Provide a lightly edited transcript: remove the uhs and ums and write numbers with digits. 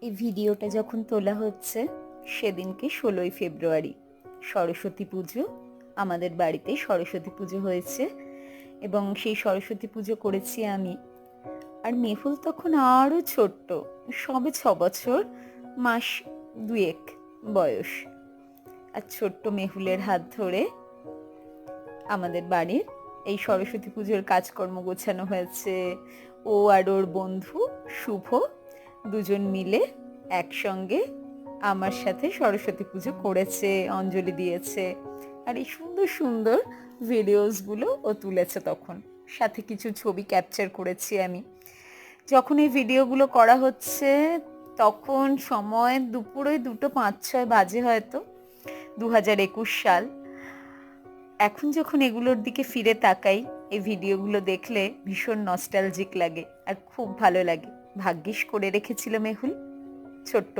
এই ভিডিওটা যখন তোলা হচ্ছে সেদিনকে 16ই ফেব্রুয়ারি, সরস্বতী পুজো। আমাদের বাড়িতে সরস্বতী পুজো হয়েছে এবং সেই সরস্বতী পুজো করেছি আমি। আর মেহুল তখন আরও ছোট্ট, সবে 6 বছর মাস দুয়েক বয়স। আর ছোট্ট মেহুলের হাত ধরে আমাদের বাড়ির এই সরস্বতী পুজোর কাজকর্ম গোছানো হয়েছে। ও আর ওর বন্ধু শুভ দুজন মিলে একসঙ্গে আমার সাথে সরস্বতী পুজো করেছে, অঞ্জলি দিয়েছে। আর এই সুন্দর সুন্দর ভিডিওসগুলো ও তুলেছে। তখন সাথে কিছু ছবি ক্যাপচার করেছি আমি। যখন এই ভিডিওগুলো করা হচ্ছে তখন সময় দুপুরে 2:05 বাজে, হয়তো 2021 সাল। এখন যখন এগুলোর দিকে ফিরে তাকাই, এই ভিডিওগুলো দেখলে ভীষণ নস্টালজিক লাগে আর খুব ভালো লাগে। ভাগ্যিস করে রেখেছিল মেহুল ছোট্ট